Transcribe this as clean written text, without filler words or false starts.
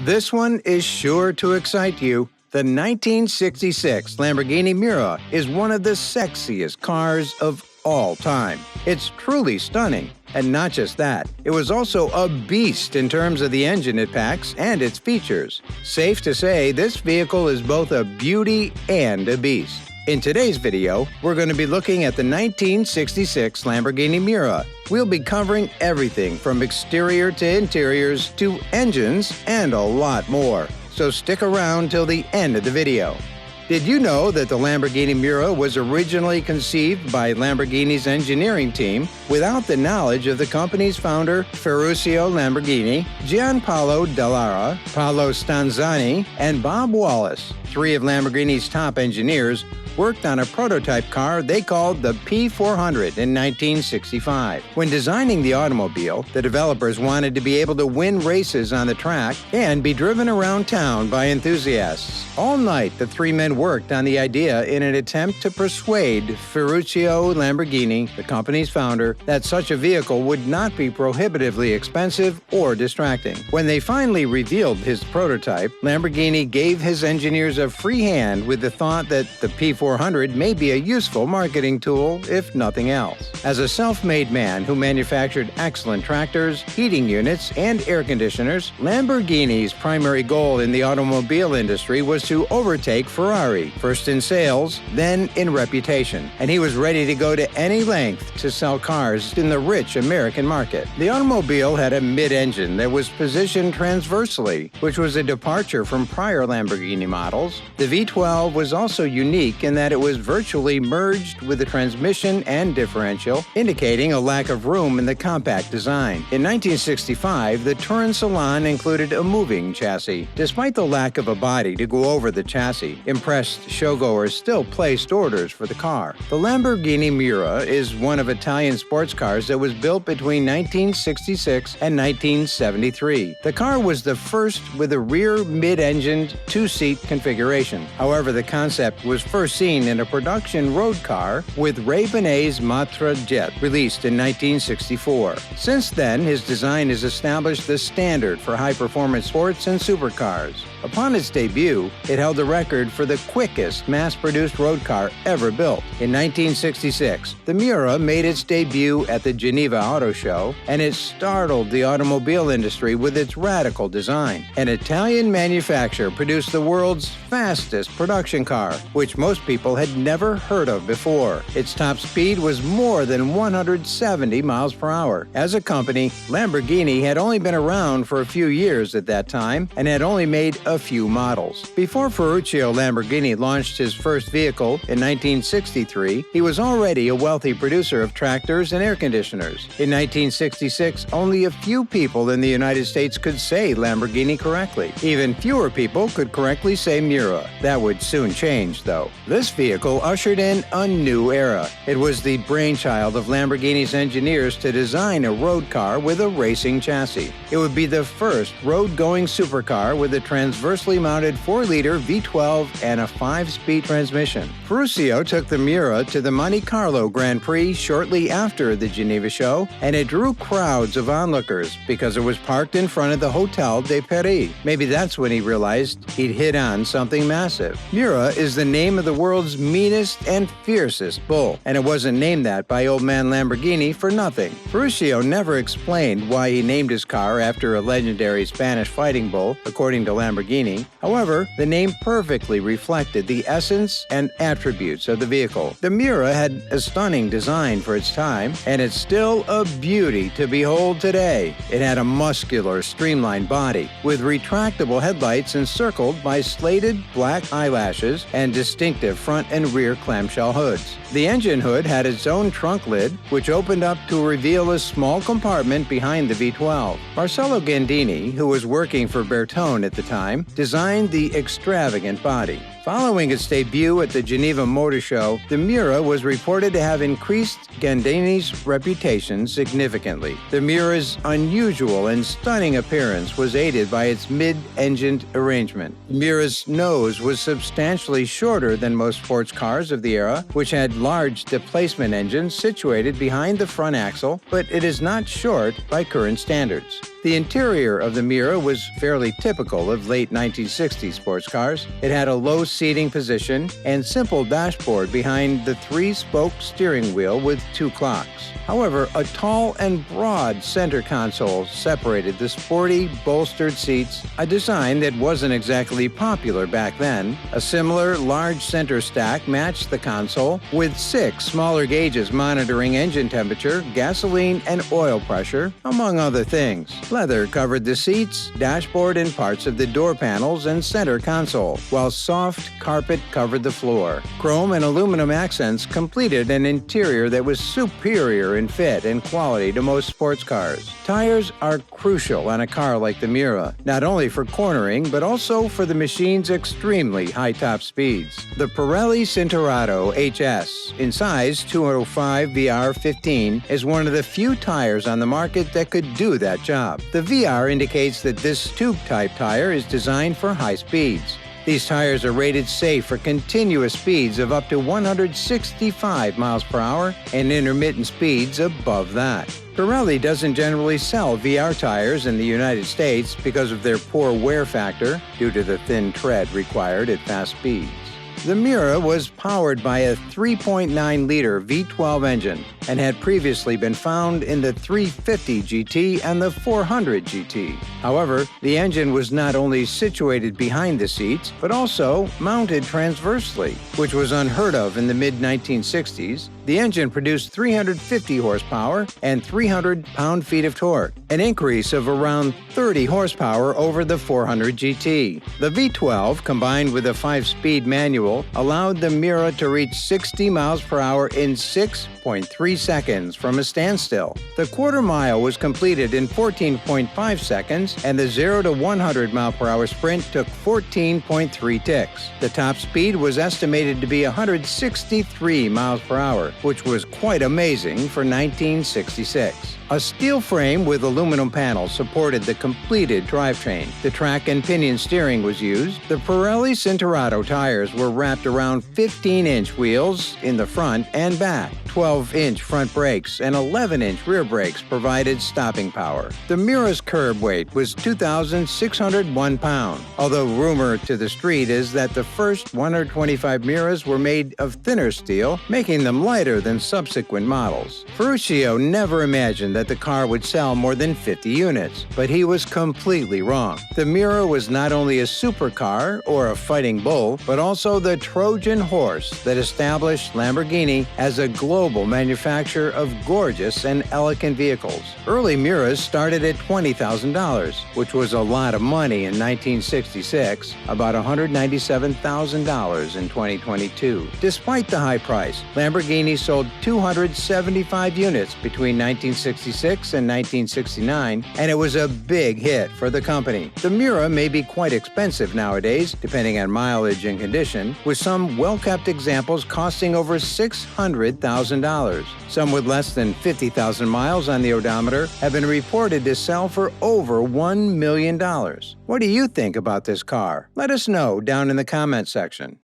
This one is sure to excite you. The 1966 Lamborghini Miura is one of the sexiest cars of all time. It's truly stunning. And not just that, it was also a beast in terms of the engine it packs and its features. Safe to say, this vehicle is both a beauty and a beast. In today's video, we're going to be looking at the 1966 Lamborghini Miura. We'll be covering everything from exterior to interiors to engines and a lot more. So stick around till the end of the video. Did you know that the Lamborghini Miura was originally conceived by Lamborghini's engineering team without the knowledge of the company's founder, Ferruccio Lamborghini, Gianpaolo Dallara, Paolo Stanzani, and Bob Wallace? Three of Lamborghini's top engineers worked on a prototype car they called the P400 in 1965. When designing the automobile, the developers wanted to be able to win races on the track and be driven around town by enthusiasts. All night, the three men worked on the idea in an attempt to persuade Ferruccio Lamborghini, the company's founder, that such a vehicle would not be prohibitively expensive or distracting. When they finally revealed his prototype, Lamborghini gave his engineers a free hand with the thought that the P400 may be a useful marketing tool, if nothing else. As a self-made man who manufactured excellent tractors, heating units, and air conditioners, Lamborghini's primary goal in the automobile industry was to overtake Ferrari, first in sales, then in reputation, and he was ready to go to any length to sell cars in the rich American market. The automobile had a mid-engine that was positioned transversely, which was a departure from prior Lamborghini models. The V12 was also unique in that it was virtually merged with the transmission and differential, indicating a lack of room in the compact design. In 1965, the Turin Salon included a moving chassis. Despite the lack of a body to go over the chassis, impressed showgoers still placed orders for the car. The Lamborghini Miura is one of Italian sports cars that was built between 1966 and 1973. The car was the first with a rear mid-engined two-seat configuration. However, the concept was first seen in a production road car with Ray Benet's Matra Jet, released in 1964. Since then, his design has established the standard for high-performance sports and supercars. Upon its debut, it held the record for the quickest mass-produced road car ever built. In 1966, the Miura made its debut at the Geneva Auto Show, and it startled the automobile industry with its radical design. An Italian manufacturer produced the world's fastest production car, which most people had never heard of before. Its top speed was more than 170 miles per hour. As a company, Lamborghini had only been around for a few years at that time and had only made a few models. Before Ferruccio Lamborghini launched his first vehicle in 1963, he was already a wealthy producer of tractors and air conditioners. In 1966, only a few people in the United States could say Lamborghini correctly. Even fewer people could correctly say Miura. That would soon change, though. This vehicle ushered in a new era. It was the brainchild of Lamborghini's engineers to design a road car with a racing chassis. It would be the first road-going supercar with a transversely mounted 4-liter V12 and a 5-speed transmission. Ferruccio took the Miura to the Monte Carlo Grand Prix shortly after the Geneva show, and it drew crowds of onlookers because it was parked in front of the Hotel de Paris. Maybe that's when he realized he'd hit on something massive. Miura is the name of the world's meanest and fiercest bull, and it wasn't named that by old man Lamborghini for nothing. Ferruccio never explained why he named his car after a legendary Spanish fighting bull, according to Lamborghini. However, the name perfectly reflected the essence and attributes of the vehicle. The Miura had a stunning design for its time, and it's still a beauty to behold today. It had a muscular, streamlined body with retractable headlights encircled by slated black eyelashes and distinctive front and rear clamshell hoods. The engine hood had its own trunk lid, which opened up to reveal a small compartment behind the V12. Marcello Gandini, who was working for Bertone at the time, designed the extravagant body. Following its debut at the Geneva Motor Show, the Miura was reported to have increased Gandini's reputation significantly. The Miura's unusual and stunning appearance was aided by its mid-engined arrangement. The Miura's nose was substantially shorter than most sports cars of the era, which had large displacement engines situated behind the front axle, but it is not short by current standards. The interior of the Miura was fairly typical of late 1960s sports cars. It had a low seating position and simple dashboard behind the three-spoke steering wheel with two clocks. However, a tall and broad center console separated the sporty, bolstered seats, a design that wasn't exactly popular back then. A similar large center stack matched the console, with 6 smaller gauges monitoring engine temperature, gasoline, and oil pressure, among other things. Leather covered the seats, dashboard, and parts of the door panels and center console, while soft carpet covered the floor. Chrome and aluminum accents completed an interior that was superior in fit and quality to most sports cars. Tires are crucial on a car like the Miura, not only for cornering, but also for the machine's extremely high top speeds. The Pirelli Cinturato HS, in size 205 VR15, is one of the few tires on the market that could do that job. The VR indicates that this tube-type tire is designed for high speeds. These tires are rated safe for continuous speeds of up to 165 miles per hour and intermittent speeds above that. Pirelli doesn't generally sell VR tires in the United States because of their poor wear factor due to the thin tread required at fast speeds. The Miura was powered by a 3.9-liter V12 engine and had previously been found in the 350 GT and the 400 GT. However, the engine was not only situated behind the seats, but also mounted transversely, which was unheard of in the mid-1960s. The engine produced 350 horsepower and 300 pound-feet of torque, an increase of around 30 horsepower over the 400 GT. The V12, combined with a 5-speed manual, allowed the Miura to reach 60 miles per hour in 6.3 seconds from a standstill. The quarter mile was completed in 14.5 seconds, and the 0 to 100 mile per hour sprint took 14.3 ticks. The top speed was estimated to be 163 miles per hour, which was quite amazing for 1966. A steel frame with aluminum panels supported the completed drivetrain. The track and pinion steering was used. The Pirelli Cinturato tires were wrapped around 15-inch wheels in the front and back. 12-inch front brakes and 11-inch rear brakes provided stopping power. The Miura's curb weight was 2,601 pounds, although rumor to the street is that the first 125 Miuras were made of thinner steel, making them lighter than subsequent models. Ferruccio never imagined that the car would sell more than 50 units, but he was completely wrong. The Miura was not only a supercar or a fighting bull, but also the Trojan horse that established Lamborghini as a global manufacturer of gorgeous and elegant vehicles. Early Miuras started at $20,000, which was a lot of money in 1966, about $197,000 in 2022. Despite the high price, Lamborghini sold 275 units between 1966 and 1969, and it was a big hit for the company. The Miura may be quite expensive nowadays, depending on mileage and condition, with some well-kept examples costing over $600,000. Some with less than 50,000 miles on the odometer have been reported to sell for over $1 million. What do you think about this car? Let us know down in the comment section.